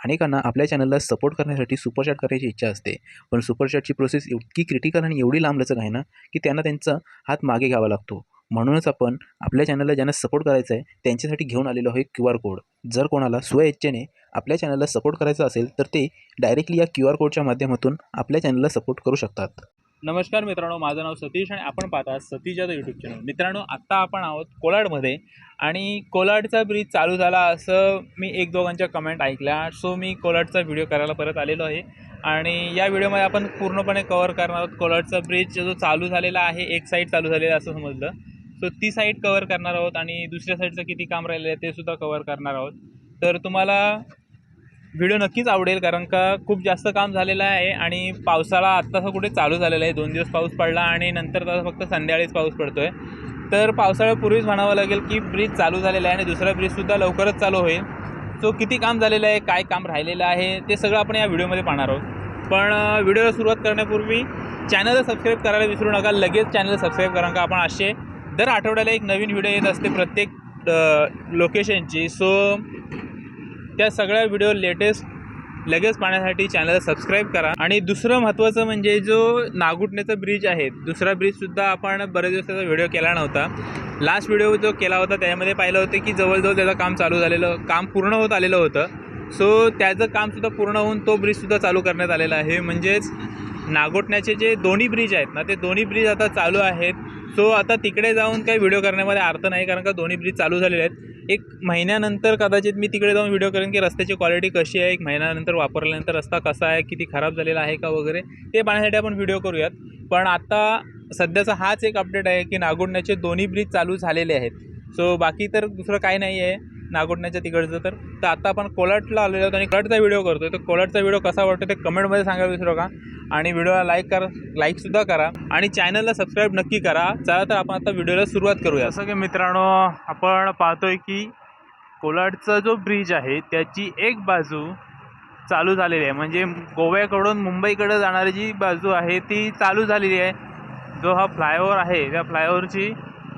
अनेकांना आपल्या चॅनलला सपोर्ट करण्यासाठी सुपरचॅट करायची इच्छा असते, पण सुपरचॅटची प्रोसेस इतकी क्रिटिकल आणि एवढी लांबलचक आहे ना की त्यांना त्यांचा हात मागे घ्यावा लागतो. म्हणूनच आपण आपल्या चॅनलला ज्यांना सपोर्ट करायचा आहे त्यांच्यासाठी घेऊन आलेलो आहे QR कोड. जर कोणाला स्वइच्छेने आपल्या चॅनलला सपोर्ट करायचा असेल तर ते डायरेक्टली या QR कोडच्या माध्यमातून आपल्या चॅनलला सपोर्ट करू शकतात. नमस्कार मित्रांनो, माझं नाव सतीश आणि आपण पाहता सतीश यादव यूट्यूब चॅनल. मित्रांनो, आत्ता आपण आहोत कोलाडमध्ये आणि कोलाडचा ब्रिज चालू झाला असं मी एक दोघांच्या कमेंट ऐकल्या. सो मी कोलाडचा व्हिडिओ करायला परत आलेलो आहे आणि या व्हिडिओमध्ये आपण पूर्णपणे कवर करणार आहोत. कोलाडचा ब्रिज जो चालू झालेला आहे, एक साईड चालू झालेला असं समजलं, सो ती साईड कवर करणार आहोत आणि दुसऱ्या साईडचं किती काम राहिलेलं आहे ते सुद्धा कवर करणार आहोत. तर तुम्हाला व्हिडिओ नक्कीच आवडेल, कारण का खूप जास्त काम झालेलं आहे आणि पावसाळा आत्तासा कुठे चालू झालेला आहे. 2 दिवस पाऊस पडला आणि नंतर आता फक्त संध्याकाळीच पाऊस पडतो आहे. तर पावसाळ्यापूर्वीच म्हणावं लागेल की ब्रिज चालू झालेला आहे आणि दुसरा ब्रिजसुद्धा लवकरच चालू होईल. सो किती काम झालेलं आहे, काय काम राहिलेलं आहे ते सगळं आपण या व्हिडिओमध्ये पाहणार आहोत. पण व्हिडिओला सुरुवात करण्यापूर्वी चॅनलला सबस्क्राईब करायला विसरू नका. लगेच चॅनल सबस्क्राईब करा, का आपण असे दर आठवड्याला एक नवीन व्हिडिओ येत असते प्रत्येक लोकेशनची. सो त्या सगळ्या व्हिडिओ लेटेस्ट लगेच पाहण्यासाठी चॅनलला सबस्क्राईब करा. आणि दुसरं महत्त्वाचं म्हणजे जो नागुटणेचा ब्रिज आहे, दुसरा ब्रिजसुद्धा आपण बरेच दिवस त्याचा व्हिडिओ केला नव्हता. लास्ट व्हिडिओ जो केला होता त्यामध्ये पाहिलं होतं की जवळजवळ त्याचं काम चालू झालेलं, काम पूर्ण होत आलेलं होतं. सो त्याचं कामसुद्धा पूर्ण होऊन तो ब्रिजसुद्धा चालू करण्यात आलेला आहे. म्हणजेच नागोठण्याचे जे दोन्ही ब्रिज आहेत ना, ते दोन्ही ब्रिज आता चालू आहेत. सो आता तिकडे जाऊन काही व्हिडिओ करण्यामध्ये अर्थ नाही, कारण का दोन्ही ब्रिज चालू झालेले आहेत. 1 महिन्यानंतर कदाचित मी तिकडे जाऊन व्हिडिओ करेन की रस्त्याची क्वालिटी कशी आहे, 1 महिन्यानंतर वापरल्यानंतर रस्ता कसा आहे, किती खराब झालेला आहे का वगैरे, ते पाहण्यासाठी आपण व्हिडिओ करूयात. पण आता सध्याचा हाच एक अपडेट आहे की नागोठण्याचे दोन्ही ब्रिज चालू झालेले आहेत. सो बाकी तर दुसरं काही नाही आहे नागोठण्याच्या तिकडचं. तर आता आपण कोलाडला आलेलो आहोत आणि कोलाडचा व्हिडिओ करतोय. तर कोलाडचा व्हिडिओ कसा वाटतो ते कमेंटमध्ये सांगायला विसरू नका आणि व्हिडिओला लाईकसुद्धा करा आणि चॅनलला सबस्क्राईब नक्की करा. चला तर आपण आता व्हिडिओला सुरुवात करूया. जसं की मित्रांनो, आपण पाहतोय की कोलाडचा जो ब्रिज आहे त्याची एक बाजू चालू झालेली आहे, म्हणजे गोव्याकडून मुंबईकडे जाणारी जी बाजू आहे ती चालू झालेली आहे. जो हा फ्लायओव्हर आहे त्या फ्लायओव्हरची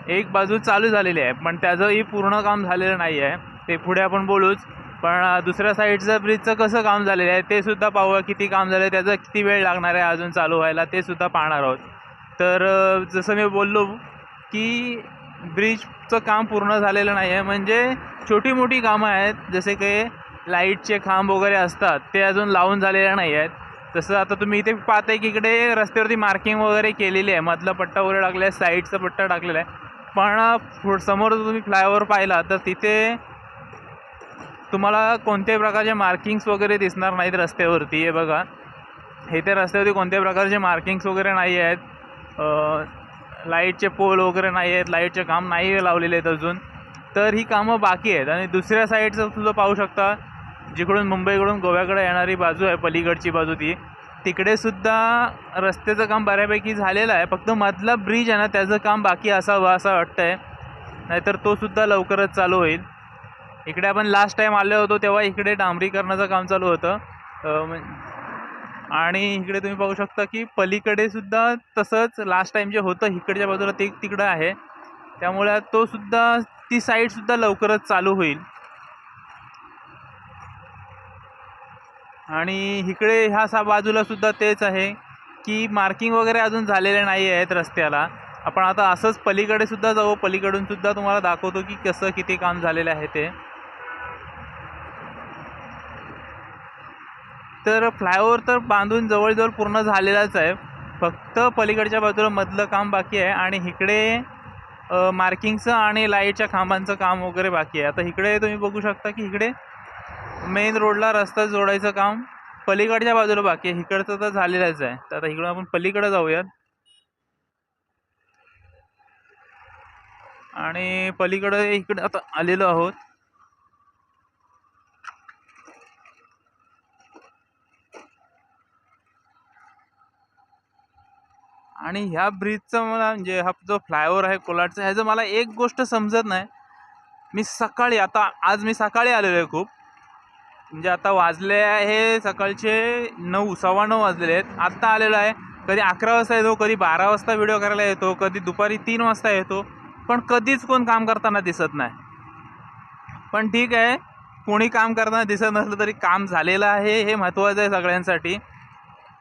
एक बाजू चालू झालेली आहे, पण त्याचंही पूर्ण काम झालेलं नाही आहे. ते पुढे आपण बोलूच. पण दुसऱ्या साईडचं ब्रिजचं कसं काम झालेलं आहे ते सुद्धा पाहूया. किती काम झालं आहे, त्याचा किती वेळ लागणार आहे अजून चालू व्हायला ते सुद्धा पाहणार आहोत. तर जसं मी बोललो की ब्रिजचं काम पूर्ण झालेलं नाही आहे, म्हणजे छोटी मोठी कामं आहेत, जसे काही लाईटचे खांब वगैरे असतात ते अजून लावून झालेले नाही आहेत. तसं आता तुम्ही इथे पाहताय की इकडे रस्त्यावरती मार्किंग वगैरे केलेली आहे, मधला पट्टा वगैरे टाकला आहे, साईडचा पट्टा टाकलेला आहे. पण समोर जर तुम्ही फ्लायओव्हर पाहिला तर तिथे तुम्हाला कोणत्याही प्रकारचे मार्किंग्स वगैरे दिसणार नाहीत रस्त्यावरती. हे बघा, हे त्या रस्त्यावरती कोणत्याही प्रकारचे मार्किंग्स वगैरे नाही आहेत. लाईटचे पोल वगैरे नाही आहेत, लाईटचे काम नाही लावलेले आहेत अजून. तर ही कामं बाकी आहेत. आणि दुसऱ्या साईडचं सुद्धा पाहू शकता, जिकडून मुंबईकडून गोव्याकडे येणारी बाजू आहे, पलीकडची बाजू तिकडे सुद्धा रस्त्याचं काम बऱ्यापैकी झालेलं आहे. फक्त मधला ब्रिज आहे ना, त्याचं काम बाकी असावं असं वाटतं आहे, नाहीतर तो सुद्धा लवकरच चालू होईल. इकडे आपण लास्ट टाईम आलो होतो तेव्हा इकडे डांबरीकरणाचं काम चालू होतं. आणि इकडे तुम्ही पाहू शकता की पलीकडे सुद्धा तसंच लास्ट टाईम जे होतं इकडच्या बाजूला ते तिकडं आहे. त्यामुळे तो सुद्धा, ती साईडसुद्धा लवकरच चालू होईल. आणि इकडे ह्या बाजूला सुद्धा तेच आहे की मार्किंग वगैरे अजून झालेले नाही आहेत रस्त्याला. आपण आता असंच पलीकडे सुद्धा जाऊ, पलीकडून सुद्धा तुम्हाला दाखवतो की कसं किती काम झालेलं आहे ते. तर फ्लायओव्हर तर बांधून जवळजवळ पूर्ण झालेलाच आहे, फक्त पलीकडच्या बाजूला मधलं काम बाकी आहे आणि इकडे मार्किंगचं आणि लाईटच्या खांबांचं काम वगैरे बाकी आहे. आता इकडे तुम्ही बघू शकता की इकडे मेन रोडला रस्ता जोडायचं काम पलीकडच्या बाजूला बाकी आहे, इकडचं तर झालेलंच आहे. तर आता इकडून आपण पलीकडे जाऊयात आणि इकडे आता आलेलो आहोत. आणि ह्या ब्रिजचं मला, म्हणजे हा जो फ्लायओव्हर आहे कोलाडचा, ह्याचं मला एक गोष्ट समजत नाही. आज मी सकाळी आलेलो आहे खूप, म्हणजे आता वाजले आहे सकाळचे 9, 9:15 वाजलेले आहेत. आत्ता आलेलो आहे. कधी 11 वाजता येतो, कधी 12 वाजता व्हिडिओ करायला येतो, कधी दुपारी 3 वाजता येतो, पण कधीच कोण काम करताना दिसत नाही. पण ठीक आहे, कोणी काम करताना दिसत नसलं तरी काम झालेलं आहे हे महत्त्वाचं आहे सगळ्यांसाठी.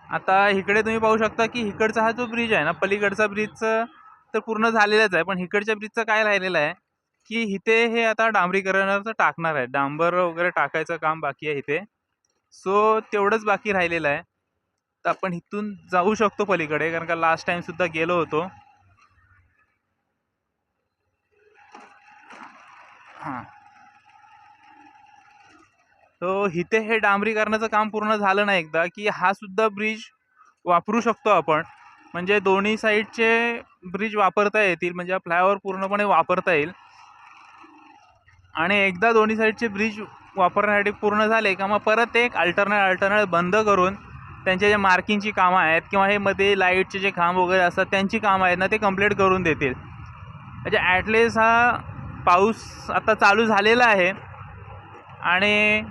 आता इकडे तुम्ही पाहू शकता की इकडचा हा जो ब्रिज आहे ना, पलीकडचा ब्रिजचं तर पूर्ण झालेलंच आहे, पण इकडच्या ब्रिजचं काय राहिलेलं आहे की इथे हे आता डांबरीकरणाचं टाकणार आहे, डांबर वगैरे टाकायचं काम बाकी आहे इथे. सो तेवढंच बाकी राहिलेलं आहे. तर आपण इथून जाऊ शकतो पलीकडे, कारण का लास्ट टाइम सुद्धा गेलो होतो. हां, तो इथे हे डांबरीकरणाचं काम पूर्ण झालं ना एकदा, की हा सुद्धा ब्रिज वापरू शकतो आपण. म्हणजे दोन्ही साईडचे ब्रिज वापरता येतील, म्हणजे हा फ्लायओव्हर पूर्णपणे वापरता येईल. आणि एकदा दोन्ही साईडचे ब्रिज वापरण्यासाठी पूर्ण झाले का मग परत एक अल्टरनेट बंद करून त्यांचे जे मार्किंगची कामं आहेत किंवा हे मध्ये लाईटचे जे खांब वगैरे असतात त्यांची कामं आहेत ना, ते कंप्लीट करून देतील. म्हणजे ॲटलिस्ट हा पाऊस आता चालू झालेला आहे आणि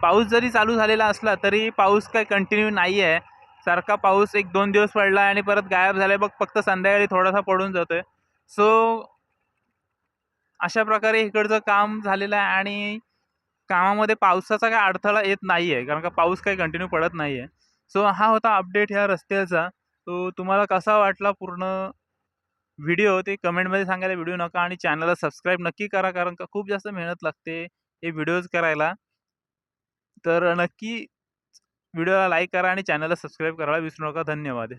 पाऊस जरी चालू झालेला असला तरी पाऊस काय कंटिन्यू नाही आहे. सारखा पाऊस 1-2 दिवस पडला आणि परत गायब झाला आहे. फक्त संध्याकाळी थोडासा पडून जातोय. सो अशा प्रकारे इकडचं काम झालेलं आहे आणि कामामध्ये पावसाचा काही अडथळा येत नाही आहे, कारण का पाऊस काही कंटिन्यू पडत नाही आहे. सो हा होता अपडेट ह्या रस्त्याचा. तो तुम्हाला कसा वाटला पूर्ण व्हिडिओ ते कमेंटमध्ये सांगायला विसरू नका आणि चॅनलला सबस्क्राईब नक्की करा, कारण का खूप जास्त मेहनत लागते हे व्हिडिओज करायला. तर नक्की व्हिडिओला लाईक करा आणि चॅनलला सबस्क्राईब करायला विसरू नका. धन्यवाद.